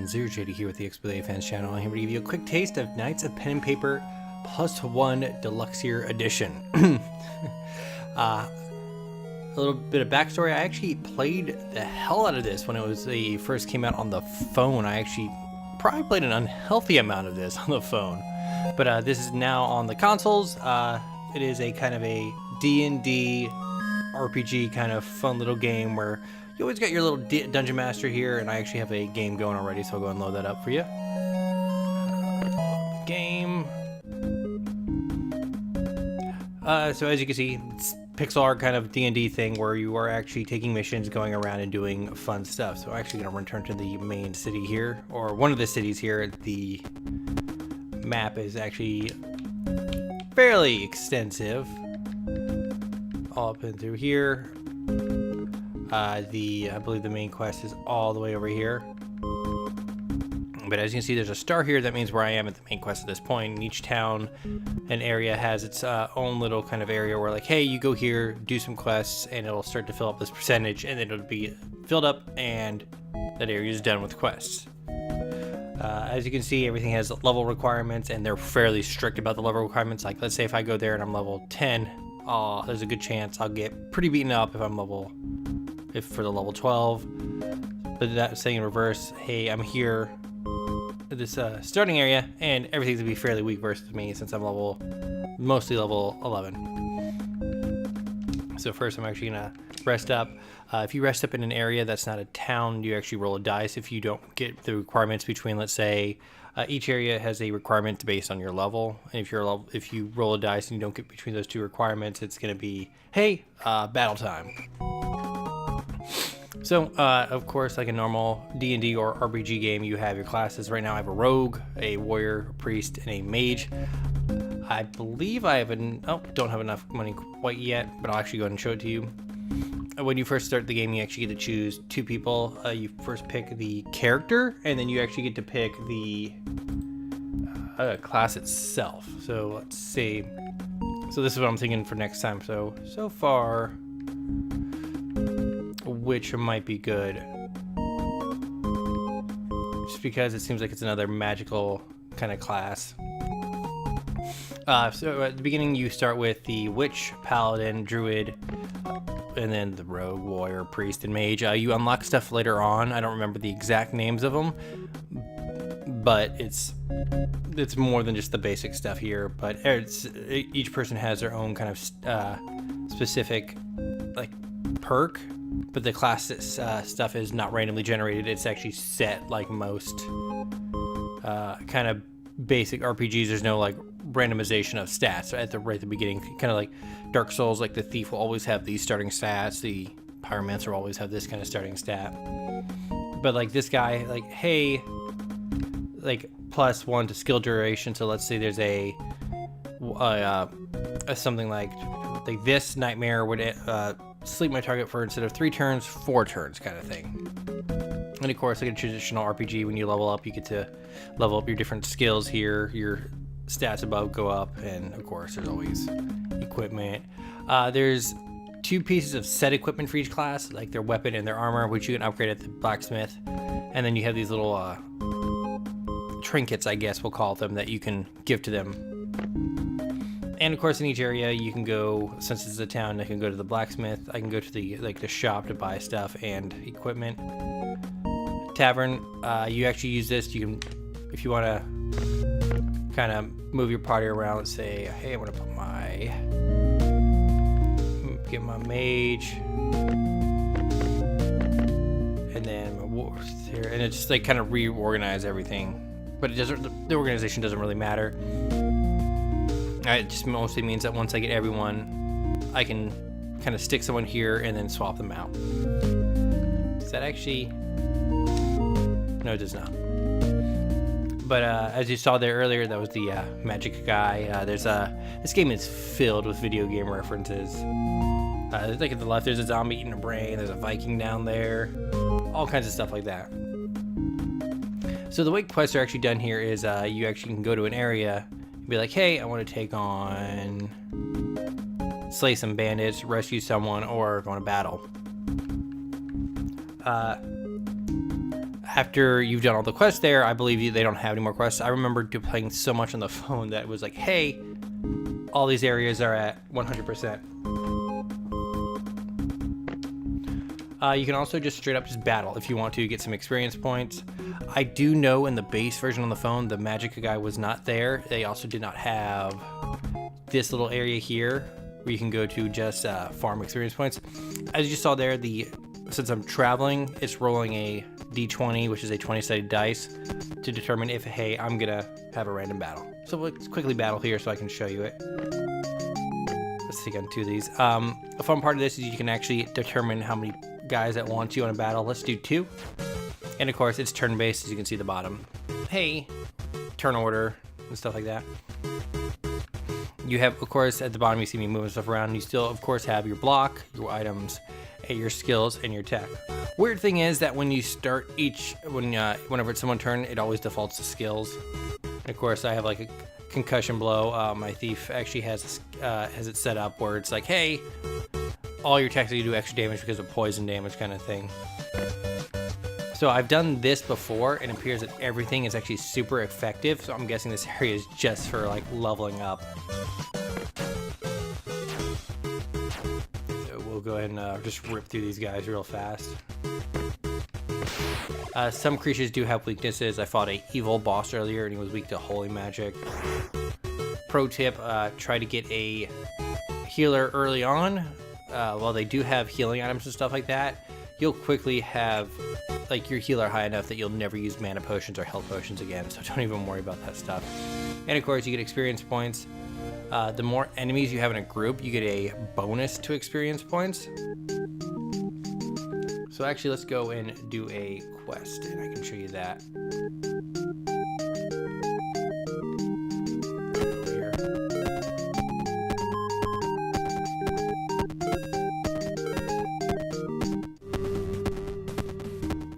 everyone, Zero JD here with the Expo Fans channel. I'm here to give you a quick taste of Knights of Pen and Paper +1 Deluxier Edition. A little bit of backstory, I actually played the hell out of this when it first came out on the phone. I actually probably played an unhealthy amount of this on the phone. But this is now on the consoles. It is a kind of a D&D RPG kind of fun little game where you always got your little dungeon master here, and I actually have a game going already, so I'll go and load that up for you. Game. So as you can see, it's pixel art kind of D&D thing where you are actually taking missions, going around and doing fun stuff. So I'm actually going to return to the main city here, or one of the cities here. The map is actually fairly extensive. All up and through here. I believe the main quest is all the way over here. But as you can see, there's a star here. That means where I am at the main quest at this point. And each town and area has its own little kind of area where, like, hey, you go here, do some quests, and it'll start to fill up this percentage, and then it'll be filled up, and that area is done with quests. As you can see, everything has level requirements, and they're fairly strict about the level requirements. Like, let's say if I go there and I'm level 10, there's a good chance I'll get pretty beaten up if I'm for the level 12. But that saying in reverse, hey, I'm here at this starting area, and everything's gonna be fairly weak versus me since I'm mostly level 11. So first I'm actually gonna rest up. If you rest up in an area that's not a town, you actually roll a dice. If you don't get the requirements between, let's say, each area has a requirement based on your level. And if you roll a dice and you don't get between those two requirements, it's gonna be, hey, battle time. So, of course, like a normal D&D or RPG game, you have your classes. Right now I have a rogue, a warrior, a priest, and a mage. I believe I have don't have enough money quite yet, but I'll actually go ahead and show it to you. When you first start the game, you actually get to choose two people. You first pick the character, and then you actually get to pick the class itself. So let's see. So this is what I'm thinking for next time. So far, which might be good, just because it seems like it's another magical kind of class. So at the beginning you start with the witch, paladin, druid, and then the rogue, warrior, priest, and mage. You unlock stuff later on. I don't remember the exact names of them, but it's more than just the basic stuff here. But each person has their own kind of specific like perk. But the class stuff is not randomly generated. It's actually set like most kind of basic RPGs. There's no like randomization of stats right at the beginning. Kind of like Dark Souls, like the thief will always have these starting stats. The pyromancer will always have this kind of starting stat. But like this guy, like, hey, like +1 to skill duration. So let's say there's a something like this nightmare would sleep my target for, instead of 3 turns, 4 turns kind of thing. And of course, like a traditional RPG, when you level up, you get to level up your different skills here. Your stats above go up, and of course, there's always equipment. There's 2 pieces of set equipment for each class, like their weapon and their armor, which you can upgrade at the blacksmith. And then you have these little trinkets, I guess we'll call them, that you can give to them. And of course, in each area, you can go, since it's a town, I can go to the blacksmith. I can go to the shop to buy stuff and equipment. Tavern, you actually use this. You can, if you want to kind of move your party around, let's say, hey, I want to get my mage, and then my wars here, and it just like kind of reorganize everything. But it doesn't. The organization doesn't really matter. It just mostly means that once I get everyone, I can kind of stick someone here and then swap them out. Does that actually? No, it does not. But as you saw there earlier, that was the magic guy. This game is filled with video game references. Like at the left, there's a zombie eating a brain. There's a Viking down there. All kinds of stuff like that. So the way quests are actually done here is you actually can go to an area. Be like, hey, I want to take on, slay some bandits, rescue someone, or go on a battle. after you've done all the quests there, I believe they don't have any more quests. I remember playing so much on the phone that it was like, hey, all these areas are at 100%. You can also just straight up just battle if you want to get some experience points. I do know in the base version on the phone, the Magic guy was not there. They also did not have this little area here where you can go to just farm experience points. As you saw there, since I'm traveling, it's rolling a d20, which is a 20-sided dice, to determine if, hey, I'm gonna have a random battle. So let's quickly battle here so I can show you it. Let's take on 2 of these. A fun part of this is you can actually determine how many guys at once you want to battle. Let's do 2. And of course, it's turn-based, as you can see at the bottom. Hey, turn order and stuff like that. You have, of course, at the bottom, you see me moving stuff around. You still, of course, have your block, your items, and your skills, and your tech. Weird thing is that when you start whenever it's someone's turn, it always defaults to skills. And of course, I have like a concussion blow. My thief actually has it set up where it's like, hey, all your attacks you do extra damage because of poison damage kind of thing. So I've done this before, and it appears that everything is actually super effective. So I'm guessing this area is just for like leveling up. So we'll go ahead and just rip through these guys real fast. Some creatures do have weaknesses. I fought a evil boss earlier, and he was weak to holy magic. Pro tip: try to get a healer early on. While they do have healing items and stuff like that, you'll quickly have like your healer high enough that you'll never use mana potions or health potions again, so don't even worry about that stuff. And of course, you get experience points. The more enemies you have in a group, you get a bonus to experience points. So actually, let's go and do a quest, and I can show you that.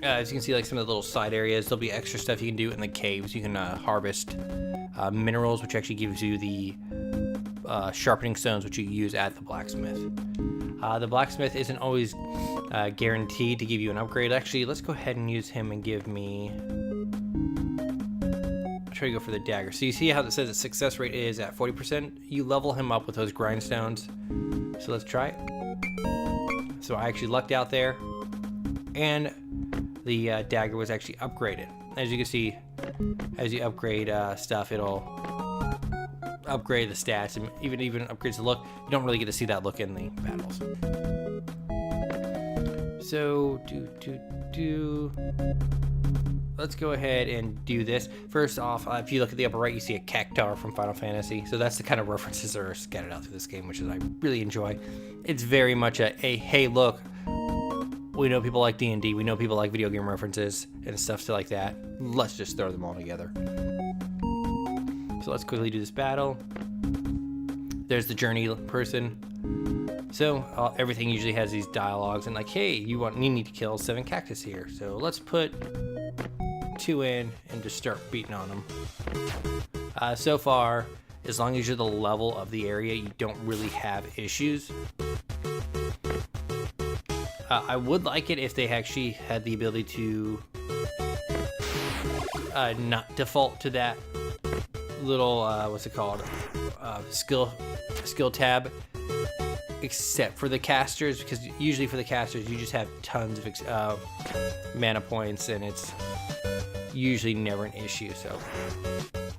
As you can see, like some of the little side areas, there'll be extra stuff you can do in the caves. You can harvest minerals, which actually gives you the sharpening stones, which you use at the blacksmith. The blacksmith isn't always guaranteed to give you an upgrade. Actually, let's go ahead and use him and give me... I'll try to go for the dagger. So you see how it says the success rate is at 40%? You level him up with those grindstones. So let's try it. So I actually lucked out there. And the dagger was actually upgraded. As you can see, as you upgrade stuff, it'll upgrade the stats and even upgrades the look. You don't really get to see that look in the battles. So let's go ahead and do this. First off, if you look at the upper right, you see a cactuar from Final Fantasy. So that's the kind of references that are scattered out through this game, which is I really enjoy. It's very much a hey, look, we know people like D&D, we know people like video game references and stuff like that. Let's just throw them all together. So let's quickly do this battle. There's the journey person. So everything usually has these dialogues and like, hey, you need to kill 7 cactus here. So let's put 2 in and just start beating on them. So far, as long as you're the level of the area, you don't really have issues. I would like it if they actually had the ability to not default to that little what's it called, skill tab, except for the casters, because usually for the casters you just have tons of mana points and it's usually never an issue. So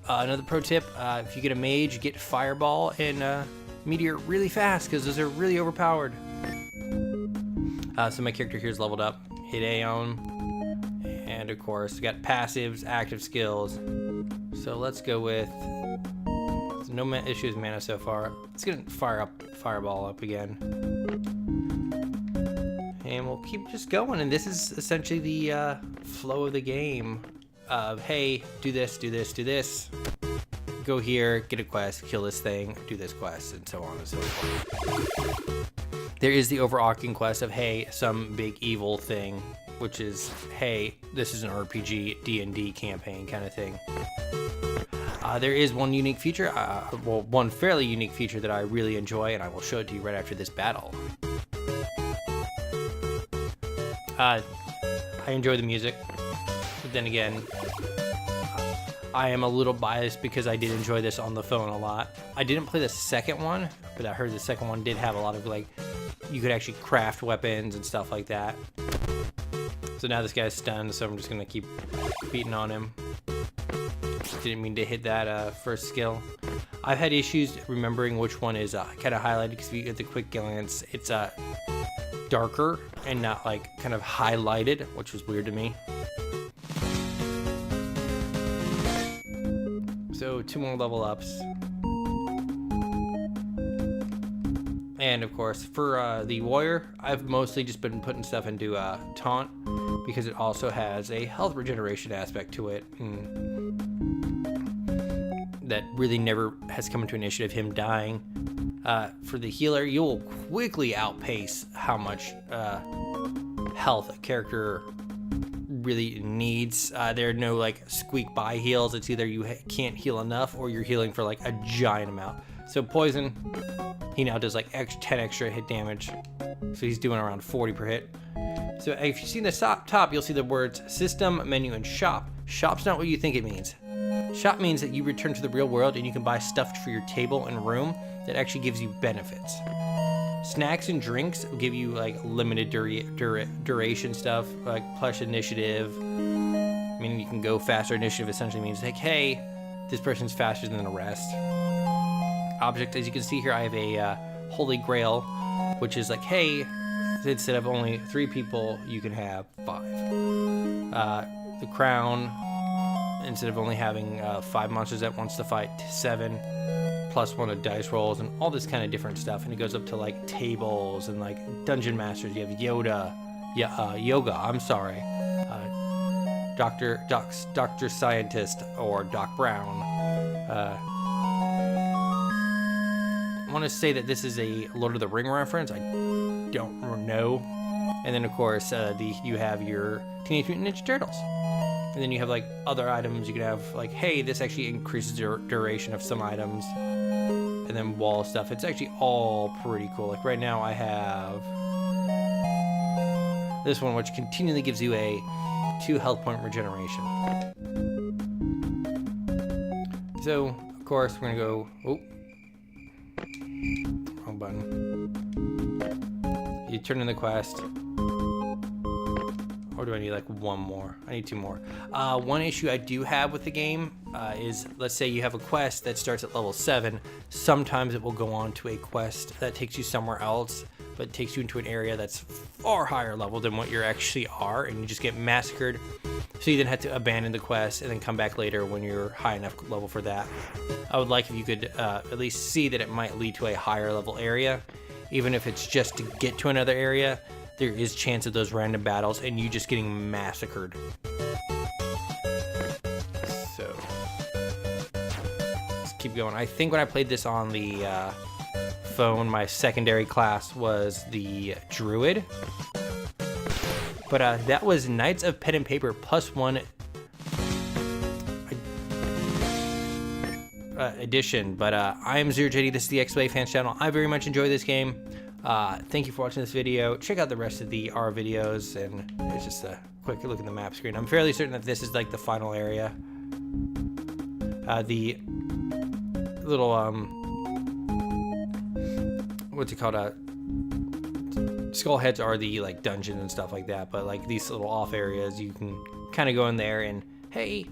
another pro tip, if you get a mage, get fireball and meteor really fast because those are really overpowered. So my character here is leveled up. Hit A on him. And of course, we got passives, active skills. So let's go with... No issues with mana so far. Let's get fireball up again. And we'll keep just going. And this is essentially the flow of the game. Of, hey, do this, do this, do this. Go here, get a quest, kill this thing, do this quest, and so on and so forth. There is the overarching quest of, hey, some big evil thing, which is, hey, this is an RPG D&D campaign kind of thing. There is one unique feature, one fairly unique feature that I really enjoy, and I will show it to you right after this battle. I enjoy the music. then again, I am a little biased because I did enjoy this on the phone a lot. I didn't play the second one, but I heard the second one did have a lot of, like, you could actually craft weapons and stuff like that. So now this guy's stunned, so I'm just gonna keep beating on him. Didn't mean to hit that first skill. I've had issues remembering which one is kind of highlighted, because if you get the quick glance, it's darker and not like kind of highlighted, which was weird to me. So 2 more level ups. And of course, for the warrior, I've mostly just been putting stuff into taunt, because it also has a health regeneration aspect to it. That really never has come into an issue of him dying. For the healer, you'll quickly outpace how much health a character really needs. There are no like squeak by heals. It's either you can't heal enough or you're healing for like a giant amount. So poison, he now does like 10 extra hit damage. So he's doing around 40 per hit. So if you see the top, you'll see the words system, menu, and shop. Shop's not what you think it means. Shop means that you return to the real world and you can buy stuff for your table and room that actually gives you benefits. Snacks and drinks will give you like limited duration stuff, like plus initiative, meaning you can go faster. Initiative essentially means like, hey, this person's faster than the rest. Object, as you can see here, I have a Holy Grail, which is like, hey, instead of only 3 people, you can have 5. The crown, instead of only having 5 monsters that wants to fight, 7, plus 1 of dice rolls, and all this kind of different stuff. And it goes up to like tables and like dungeon masters. You have Yoga, Dr. Scientist, or Doc Brown. I want to say that this is a Lord of the Ring reference. I don't know. And then of course you have your Teenage Mutant Ninja Turtles. And then you have like other items. You can have like, hey, this actually increases the duration of some items. And then wall stuff. It's actually all pretty cool. Like right now I have this one, which continually gives you a 2 health point regeneration. So of course we're gonna go, oh, wrong button. You turn in the quest. Or do I need like 1 more? I need 2 more. One issue I do have with the game is, let's say you have a quest that starts at level 7. Sometimes it will go on to a quest that takes you somewhere else, but takes you into an area that's far higher level than what you actually are, and you just get massacred. So you then have to abandon the quest and then come back later when you're high enough level for that. I would like if you could at least see that it might lead to a higher level area, even if it's just to get to another area. There is chance of those random battles and you just getting massacred. So let's keep going. I think when I played this on the phone, my secondary class was the Druid. But that was Knights of Pen and Paper +1 edition. But I am ZeroJD. This is the XBLA Fans channel. I very much enjoy this game. Thank you for watching this video. Check out the rest of the R videos, and it's just a quick look at the map screen. I'm fairly certain that this is like the final area. The little what's it called? Skull heads are the like dungeons and stuff like that, but like these little off areas, you can kind of go in there and hey,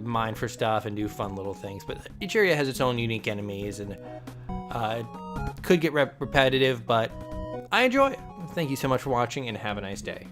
mine for stuff and do fun little things. But each area has its own unique enemies, and it could get repetitive, but I enjoy it. Thank you so much for watching, and have a nice day.